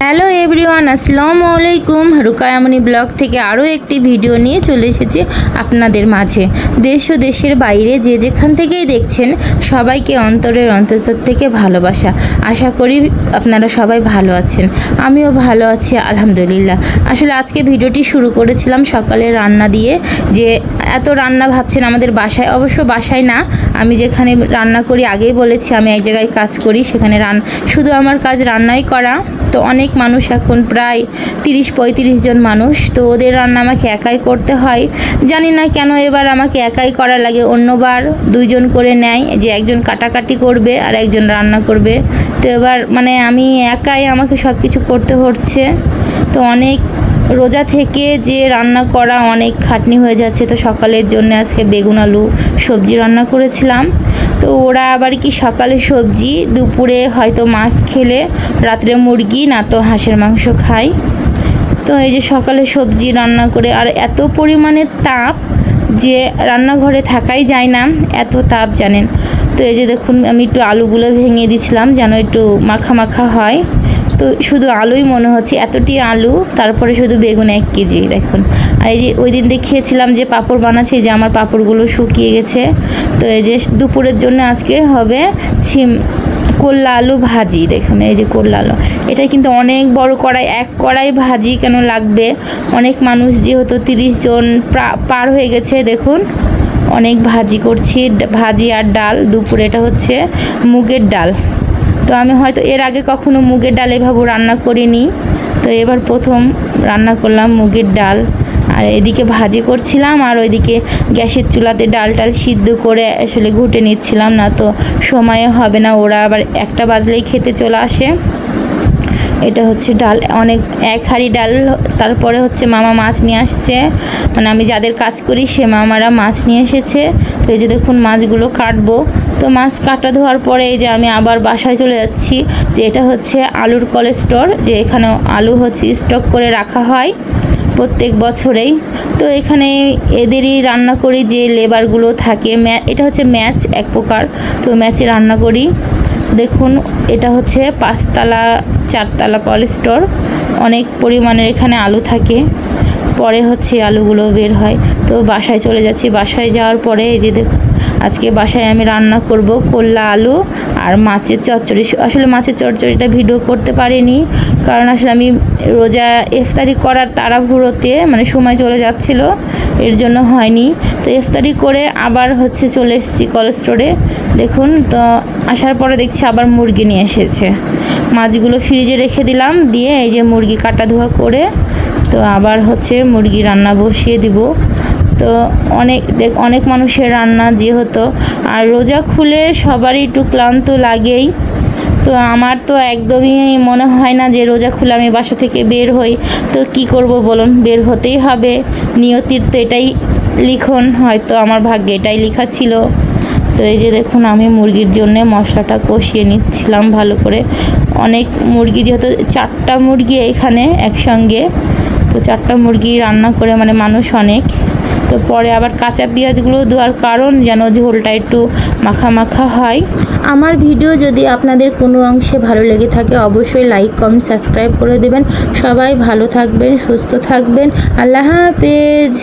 Hello everyone, আসসালামু আলাইকুম। রুকায়ামনি blog থেকে আরও একটি ভিডিও নিয়ে চলে এসেছি আপনাদের মাঝে। দেশ ও দেশের বাইরে যে যেখান থেকেই দেখছেন সবাইকে অন্তরের অন্তঃস্থল থেকে ভালোবাসা। আশা করি আপনারা সবাই ভালো আছেন, আমিও ভালো আছি আলহামদুলিল্লাহ। আসলে আজকে ভিডিওটি শুরু করেছিলাম সকালে রান্না দিয়ে। যে এত রান্না ভাবছেন আমাদের বাসায়, অবশ্য বাসায় না, আমি যেখানে রান্না করি আগেই বলেছি আমি এক জায়গায় কাজ করি, সেখানে শুধু আমার কাজ রান্নাই করা। তো অনেক মানুষ, এখন প্রায় 30-35 জন মানুষ, তো ওদের রান্না আমাকে একাই করতে হয়। জানি না কেন এবার আমাকে একাই করা লাগে, অন্যবার দুইজন করে নেয়, যে একজন কাটাকাটি করবে আর একজন রান্না করবে। তো এবার আমি একাই আমাকে সব কিছু করতে হচ্ছে। তো অনেক রোজা থেকে যে রান্না করা অনেক খাটনি হয়ে যাচ্ছে। তো সকালের জন্য আজকে বেগুন আলু সবজি রান্না করেছিলাম। তো ওরা আবার কি সকালে সবজি, দুপুরে হয়তো মাছ খেলে রাত্রে মুরগি না তো হাঁসের মাংস খায়। তো এই যে সকালে সবজি রান্না করে, আর এত পরিমাণে তাপ যে রান্নাঘরে থাকাই যায় না, এত তাপ জানেন। তো এই যে দেখুন আমি একটু আলুগুলো ভেঙে দিচ্ছিলাম যেন একটু মাখা মাখা হয়। তো শুধু আলুই মনে হচ্ছে, এতটি আলু, তারপরে শুধু বেগুন 1 কেজি দেখুন। আর এই যে ওই দিন দেখিয়েছিলাম যে পাঁপড় বানাচ্ছি, যে আমার পাঁপড়গুলো শুকিয়ে গেছে। তো এই যে দুপুরের জন্য আজকে হবে করলা আলু ভাজি। দেখুন এই যে করলা আলু, এটা কিন্তু অনেক বড় কড়াই, এক কড়াই ভাজি কেন লাগবে, অনেক মানুষ যেহেতু 30 জন পার হয়ে গেছে। দেখুন অনেক ভাজি করছি, ভাজি আর ডাল। দুপুরে এটা হচ্ছে মুগের ডাল। তো আমি হয়তো এর আগে কখনো মুগের ডাল এভাবে রান্না করিনি, তো এবার প্রথম রান্না করলাম মুগের ডাল। আর এদিকে ভাজি করছিলাম, আর ওইদিকে গ্যাসের চুলাতে ডাল সিদ্ধ করে আসলে ঘুটে নিচ্ছিলাম, না তো সময়ে হবে না, ওরা আবার 1টা বাজলেই খেতে চলে আসে। এটা হচ্ছে ডাল, অনেক 1 হাঁড়ি ডাল। তারপরে হচ্ছে মামা মাছ নিয়ে আসছে, আমি যাদের কাজ করি সে মামারা মাছ নিয়ে এসেছে। তো এই যে দেখুন মাছগুলো কাটবো। তো মাছ কাটা ধোয়ার পরে এই যে আমি আবার বাসায় চলে যাচ্ছি। যে এটা হচ্ছে আলুর কোল্ড স্টোর, যে এখানে আলু হচ্ছে স্টক করে রাখা হয় প্রত্যেক বছরেই। তো এখানে এদেরই রান্না করি, যে লেবারগুলো থাকে। এটা হচ্ছে ম্যাচ এক প্রকার, তো ম্যাচে রান্না করি। দেখুন এটা হচ্ছে 5তলা 4তলা কোল্ড স্টোর, অনেক পরিমাণের এখানে আলু থাকে। পরে হচ্ছে আলুগুলো বের হয়। তো বাসায় চলে যাচ্ছি। বাসায় যাওয়ার পরে এই যে দেখুন আজকে বাসায় আমি রান্না করব করলা আলু আর মাছের চচ্চড়ি। আসলে মাছের চচ্চড়িটা ভিডিও করতে পারিনি, কারণ আসলে আমি রোজা ইফতারি করার তাড়াহুড়োতে সময় চলে যাচ্ছিল, এর জন্য হয়নি। তো ইফতারি করে আবার হচ্ছে চলে এসেছি কোল্ড স্টোরে। দেখুন তো আসার পরে দেখছি আবার মুরগি নিয়ে এসেছে। মাছগুলো ফ্রিজে রেখে দিলাম, দিয়ে এই যে মুরগি কাটা ধোয়া করে তো আবার হচ্ছে মুরগি রান্না বসিয়ে দিব। তো অনেক মানুষের রান্না যেহেতু, আর রোজা খুলে সবারই একটু ক্লান্ত লাগেই। তো আমার তো একদমই মনে হয় না যে রোজা খুলে আমি বাসা থেকে বের হই। তো কি করব বলুন, বের হতেই হবে, নিয়তির তো এটাই লিখন, হয়তো আমার ভাগ্যে এটাই লেখা ছিল। তো এই যে দেখুন আমি মুরগির জন্য মশলাটা কষিয়ে নিচ্ছিলাম ভালো করে। অনেক মুরগি, যেহেতু 4টা মুরগি এখানে একসঙ্গে, তো 4টা মুরগি রান্না করে মানুষ অনেক। তো পরে আবার কাঁচা পেঁয়াজগুলো দেওয়ার কারণ যেন ঝোলটা একটু মাখা মাখা হয়। আমার ভিডিও যদি আপনাদের কোনো অংশে ভালো লেগে থাকে অবশ্যই লাইক কমেন্ট সাবস্ক্রাইব করে দেবেন। সবাই ভালো থাকবেন, সুস্থ থাকবেন। আল্লাহ হাফেজ।